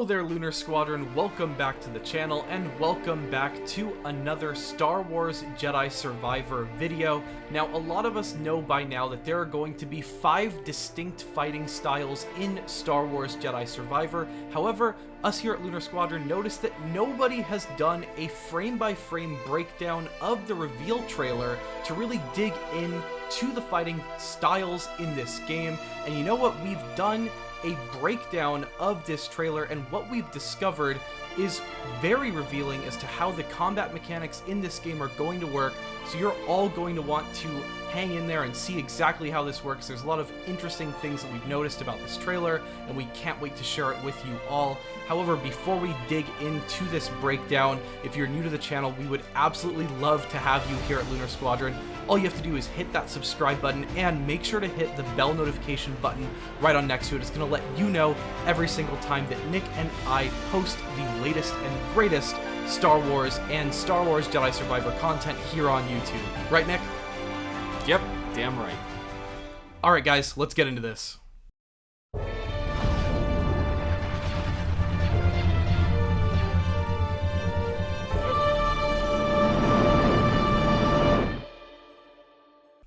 Hello there, Lunar Squadron, welcome back to the channel, and welcome back to another Star Wars Jedi Survivor video. Now, a lot of us know by now that there are going to be 5 distinct fighting styles in Star Wars Jedi Survivor. However, us here at Lunar Squadron noticed that nobody has done a frame-by-frame breakdown of the reveal trailer to really dig in to the fighting styles in this game. And you know what? We've done a breakdown of this trailer, and what we've discovered is very revealing as to how the combat mechanics in this game are going to work. So you're all going to want to hang in there and see exactly how this works. There's a lot of interesting things that we've noticed about this trailer, and we can't wait to share it with you all. However, before we dig into this breakdown, if you're new to the channel, we would absolutely love to have you here at Lunar Squadron. All you have to do is hit that subscribe button and make sure to hit the bell notification button right on next to it. It's going to let you know every single time that Nick and I post the latest and greatest Star Wars and Star Wars Jedi Survivor content here on YouTube. Right, Nick? Yep, damn right. Alright guys, let's get into this.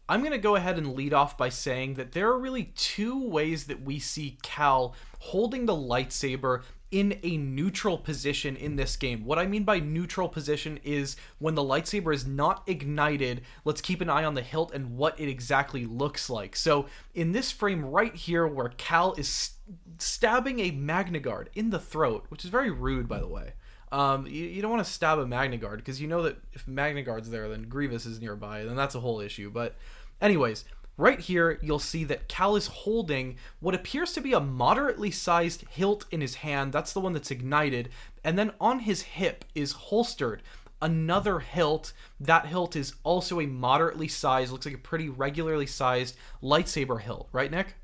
I'm going to go ahead and lead off by saying that there are really 2 ways that we see Cal holding the lightsaber in a neutral position in this game. What I mean by neutral position is when the lightsaber is not ignited, let's keep an eye on the hilt and what it exactly looks like. So in this frame right here where Cal is stabbing a Magna Guard in the throat, which is very rude, by the way. You don't want to stab a Magna Guard, because you know that if Magna Guard's there, then Grievous is nearby, then that's a whole issue. But anyways, right here, you'll see that Cal is holding what appears to be a moderately sized hilt in his hand. That's the one that's ignited. And then on his hip is holstered another hilt. That hilt is also a moderately sized, looks like a pretty regularly sized lightsaber hilt. Right, Nick?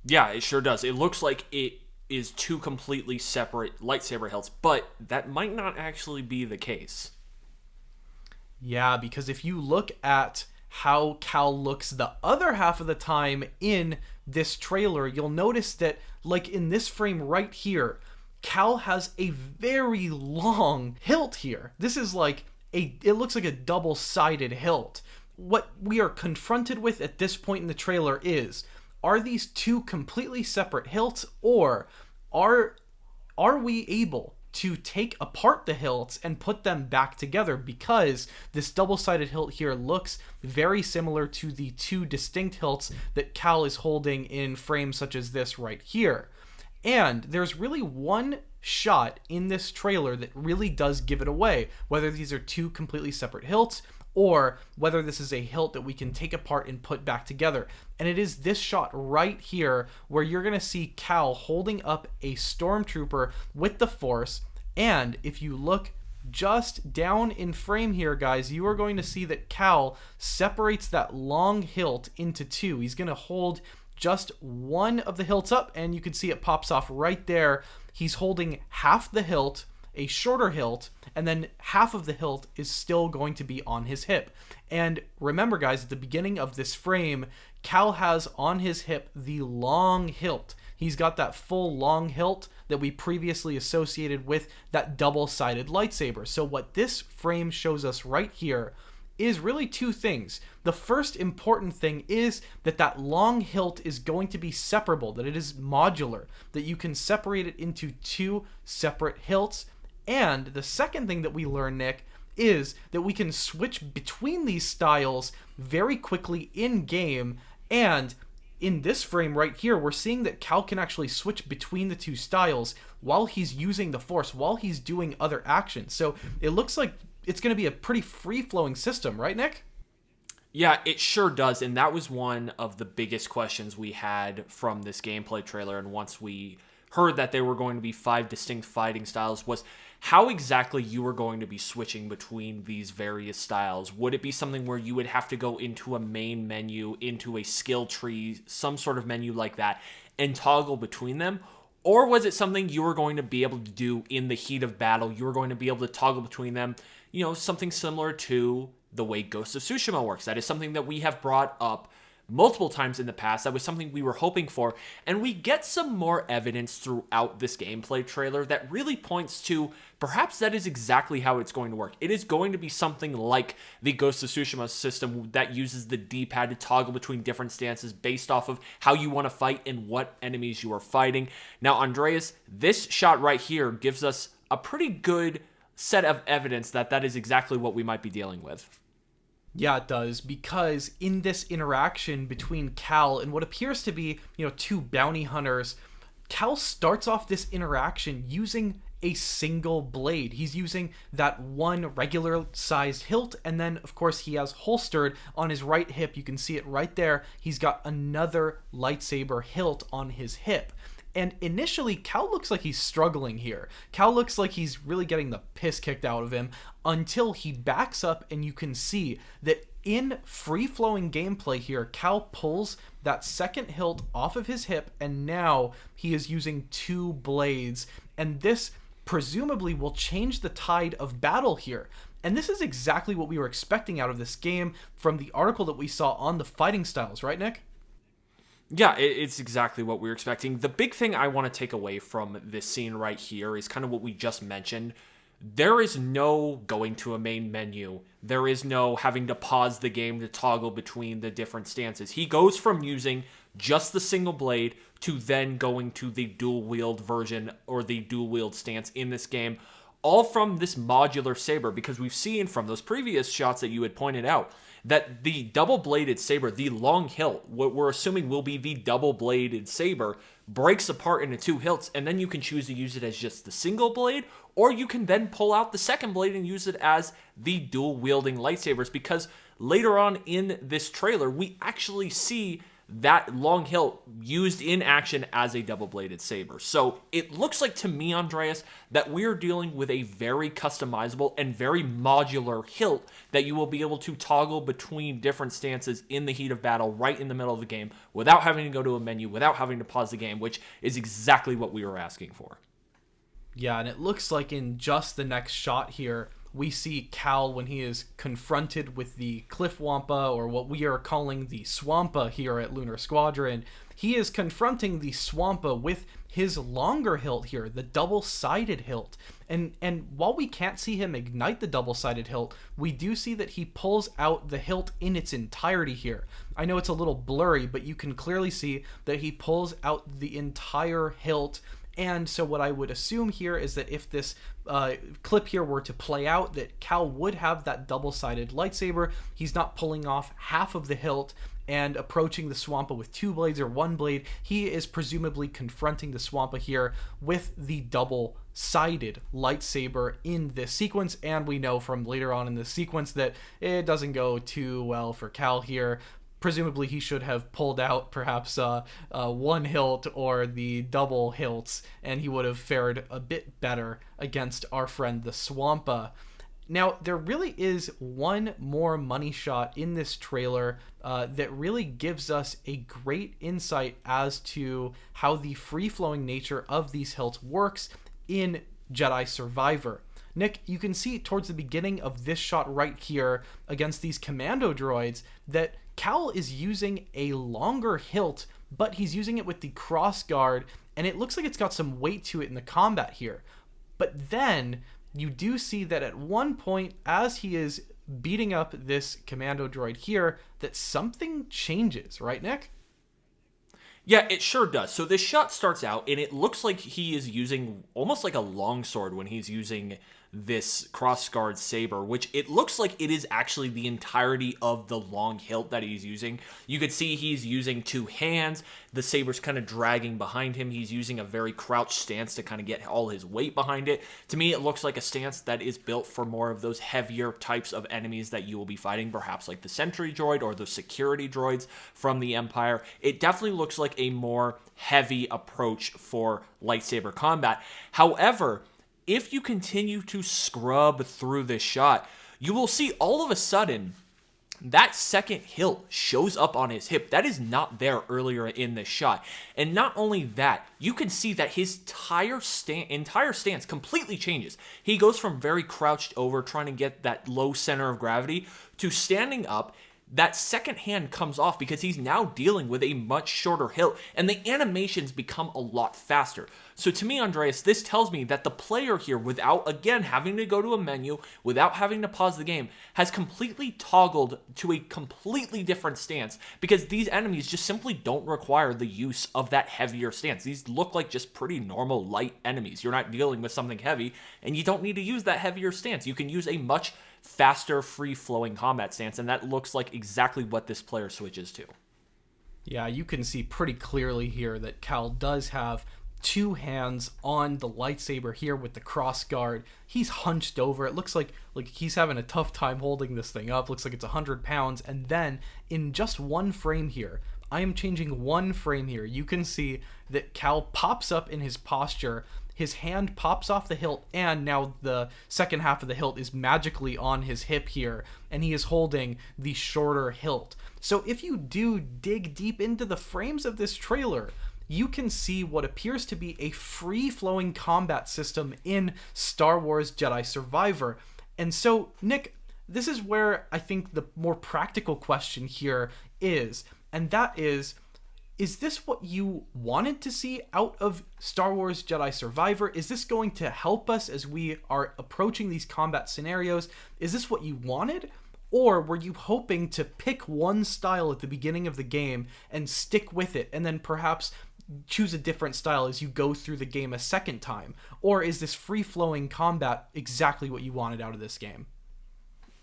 Yeah, it sure does. It looks like it is 2 completely separate lightsaber hilts, but that might not actually be the case. Yeah, because if you look at how Cal looks the other half of the time in this trailer, you'll notice that, like in this frame right here, Cal has a very long hilt here. This is like it looks like a double-sided hilt. What we are confronted with at this point in the trailer is, are these 2 completely separate hilts, or are we able to take apart the hilts and put them back together? Because this double-sided hilt here looks very similar to the 2 distinct hilts that Cal is holding in frames such as this right here. And there's really one shot in this trailer that really does give it away, whether these are 2 completely separate hilts or whether this is a hilt that we can take apart and put back together. And it is this shot right here where you're going to see Cal holding up a stormtrooper with the Force. And if you look just down in frame here, guys, you are going to see that Cal separates that long hilt into 2. He's going to hold just one of the hilts up, and you can see it pops off right there. He's holding half the hilt, a shorter hilt, and then half of the hilt is still going to be on his hip. And remember, guys, at the beginning of this frame, Cal has on his hip the long hilt. He's got that full long hilt that we previously associated with that double-sided lightsaber. So what this frame shows us right here is really 2 things. The first important thing is that that long hilt is going to be separable, that it is modular, that you can separate it into 2 separate hilts. And the second thing that we learn, Nick, is that we can switch between these styles very quickly in-game. And in this frame right here, we're seeing that Cal can actually switch between the 2 styles while he's using the Force, while he's doing other actions. So it looks like it's going to be a pretty free-flowing system, right, Nick? Yeah, it sure does, and that was one of the biggest questions we had from this gameplay trailer, and once we heard that there were going to be 5 distinct fighting styles, was how exactly you were going to be switching between these various styles. Would it be something where you would have to go into a main menu, into a skill tree, some sort of menu like that, and toggle between them? Or was it something you were going to be able to do in the heat of battle? You were going to be able to toggle between them, you know, something similar to the way Ghost of Tsushima works. That is something that we have brought up multiple times in the past. That was something we were hoping for, and we get some more evidence throughout this gameplay trailer that really points to perhaps that is exactly how it's going to work. It is going to be something like the Ghost of Tsushima system that uses the D-pad to toggle between different stances based off of how you want to fight and what enemies you are fighting. Now, Andreas, this shot right here gives us a pretty good set of evidence that that is exactly what we might be dealing with. Yeah, it does, because in this interaction between Cal and what appears to be, two bounty hunters, Cal starts off this interaction using a single blade. He's using that one regular sized hilt, and then of course he has holstered on his right hip. You can see it right there. He's got another lightsaber hilt on his hip. And initially, Cal looks like he's struggling here. Cal looks like he's really getting the piss kicked out of him until he backs up, and you can see that in free-flowing gameplay here, Cal pulls that second hilt off of his hip, and now he is using two blades. And this presumably will change the tide of battle here. And this is exactly what we were expecting out of this game from the article that we saw on the fighting styles, right, Nick? Yeah, it's exactly what we were expecting. The big thing I want to take away from this scene right here is kind of what we just mentioned. There is no going to a main menu. There is no having to pause the game to toggle between the different stances. He goes from using just the single blade to then going to the dual wield version or the dual wield stance in this game, all from this modular saber, because we've seen from those previous shots that you had pointed out that the double-bladed saber, the long hilt, what we're assuming will be the double-bladed saber, breaks apart into two hilts, and then you can choose to use it as just the single blade, or you can then pull out the second blade and use it as the dual-wielding lightsabers, because later on in this trailer, we actually see that long hilt used in action as a double-bladed saber. So it looks like to me, Andreas, that we're dealing with a very customizable and very modular hilt that you will be able to toggle between different stances in the heat of battle right in the middle of the game without having to go to a menu, without having to pause the game, which is exactly what we were asking for. Yeah, and it looks like in just the next shot here, we see Cal when he is confronted with the Cliff Wampa, or what we are calling the Swampa here at Lunar Squadron. He is confronting the Swampa with his longer hilt here, the double-sided hilt. And while we can't see him ignite the double-sided hilt, we do see that he pulls out the hilt in its entirety here. I know it's a little blurry, but you can clearly see that he pulls out the entire hilt. And so what I would assume here is that if this clip here were to play out, that Cal would have that double-sided lightsaber. He's not pulling off half of the hilt and approaching the Swampa with two blades or one blade. He is presumably confronting the Swampa here with the double-sided lightsaber in this sequence, and we know from later on in the sequence that it doesn't go too well for Cal here. Presumably he should have pulled out perhaps one hilt or the double hilts, and he would have fared a bit better against our friend the Swampa. Now, there really is one more money shot in this trailer that really gives us a great insight as to how the free-flowing nature of these hilts works in Jedi Survivor. Nick, you can see towards the beginning of this shot right here against these commando droids that Cal is using a longer hilt, but he's using it with the Crossguard, and it looks like it's got some weight to it in the combat here. But then you do see that at one point, as he is beating up this commando droid here, that something changes, right, Nick? Yeah, it sure does. So this shot starts out, and it looks like he is using almost like a longsword when he's using this Crossguard saber, which it looks like it is actually the entirety of the long hilt that he's using. You could see he's using two hands. The saber's kind of dragging behind him. He's using a very crouched stance to kind of get all his weight behind it. To me, it looks like a stance that is built for more of those heavier types of enemies that you will be fighting, perhaps like the sentry droid or the security droids from the Empire. It definitely looks like a more heavy approach for lightsaber combat. However, if you continue to scrub through this shot, you will see all of a sudden that second hilt shows up on his hip. That is not there earlier in this shot. And not only that, you can see that his entire stance completely changes. He goes from very crouched over, trying to get that low center of gravity, to standing up, that second hand comes off because he's now dealing with a much shorter hilt, and the animations become a lot faster. So to me, Andreas, this tells me that the player here, without, again, having to go to a menu, without having to pause the game, has completely toggled to a completely different stance, because these enemies just simply don't require the use of that heavier stance. These look like just pretty normal, light enemies. You're not dealing with something heavy, and you don't need to use that heavier stance. You can use a much faster, free-flowing combat stance, and that looks like exactly what this player switches to. Yeah, you can see pretty clearly here that Cal does have two hands on the lightsaber here with the crossguard. He's hunched over. It looks like he's having a tough time holding this thing up. Looks like it's 100 pounds. And then in just one frame here, I am changing one frame here. You can see that Cal pops up in his posture. His hand pops off the hilt, and now the second half of the hilt is magically on his hip here, and he is holding the shorter hilt. So if you do dig deep into the frames of this trailer, you can see what appears to be a free-flowing combat system in Star Wars Jedi Survivor. And so, Nick, this is where I think the more practical question here is, and that is this what you wanted to see out of Star Wars Jedi Survivor? Is this going to help us as we are approaching these combat scenarios? Is this what you wanted? Or were you hoping to pick one style at the beginning of the game and stick with it, and then perhaps choose a different style as you go through the game a second time? Or is this free-flowing combat exactly what you wanted out of this game?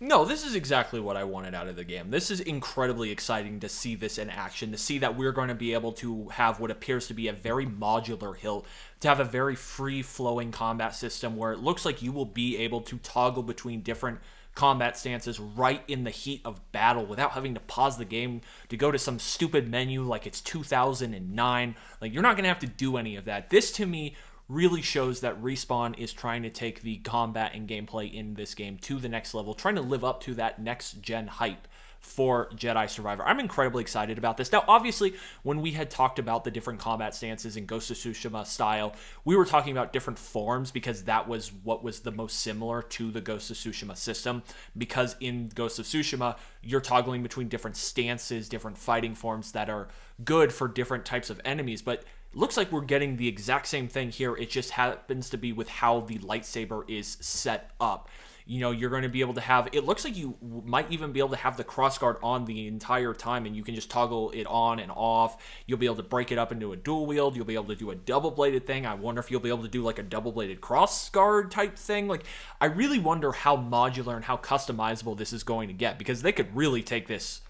No, this is exactly what I wanted out of the game. This is incredibly exciting to see this in action, to see that we're going to be able to have what appears to be a very modular hilt, to have a very free-flowing combat system where it looks like you will be able to toggle between different combat stances right in the heat of battle without having to pause the game to go to some stupid menu like it's 2009. Like, you're not going to have to do any of that. This, to me, really shows that Respawn is trying to take the combat and gameplay in this game to the next level, trying to live up to that next-gen hype for Jedi Survivor. I'm incredibly excited about this. Now, obviously, when we had talked about the different combat stances in Ghost of Tsushima style, we were talking about different forms because that was what was the most similar to the Ghost of Tsushima system. Because in Ghost of Tsushima, you're toggling between different stances, different fighting forms that are good for different types of enemies. But looks like we're getting the exact same thing here. It just happens to be with how the lightsaber is set up. You know, you're going to be able to have, it looks like you might even be able to have the crossguard on the entire time, and you can just toggle it on and off. You'll be able to break it up into a dual wield. You'll be able to do a double-bladed thing. I wonder if you'll be able to do like a double-bladed crossguard type thing. Like, I really wonder how modular and how customizable this is going to get, because they could really take this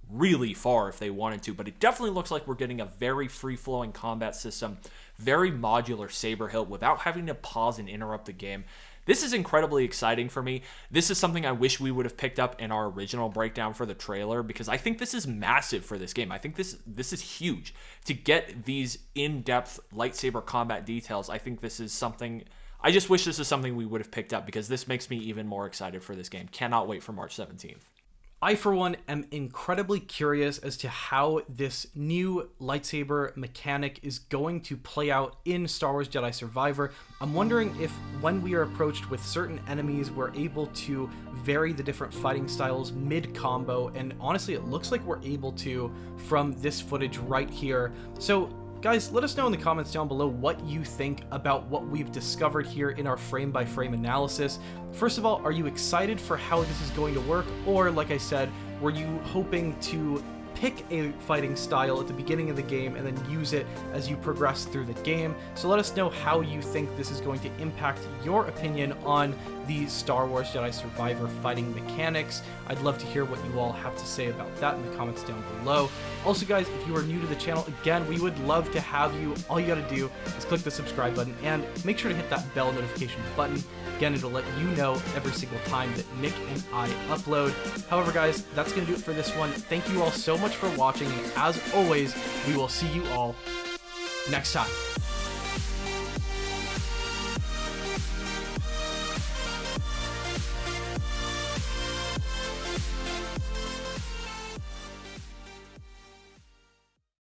really far if they wanted to, but it definitely looks like we're getting a very free-flowing combat system, very modular saber hilt without having to pause and interrupt the game. This is incredibly exciting for me. This is something I wish we would have picked up in our original breakdown for the trailer, because I think this is massive for this game. I think this is huge. To get these in-depth lightsaber combat details, I think this is something, I just wish this is something we would have picked up, because this makes me even more excited for this game. Cannot wait for March 17th. I, for one, am incredibly curious as to how this new lightsaber mechanic is going to play out in Star Wars Jedi Survivor. I'm wondering if when we are approached with certain enemies, we're able to vary the different fighting styles mid-combo, and honestly, it looks like we're able to from this footage right here. So, guys, let us know in the comments down below what you think about what we've discovered here in our frame-by-frame analysis. First of all, are you excited for how this is going to work? Or, like I said, were you hoping to pick a fighting style at the beginning of the game and then use it as you progress through the game? So let us know how you think this is going to impact your opinion on the Star Wars Jedi Survivor fighting mechanics. I'd love to hear what you all have to say about that in the comments down below. Also, guys, if you are new to the channel, again, we would love to have you. All you gotta do is click the subscribe button and make sure to hit that bell notification button. Again, it'll let you know every single time that Nick and I upload. However, guys, that's gonna do it for this one. Thank you all so much for watching, and as always, we will see you all next time.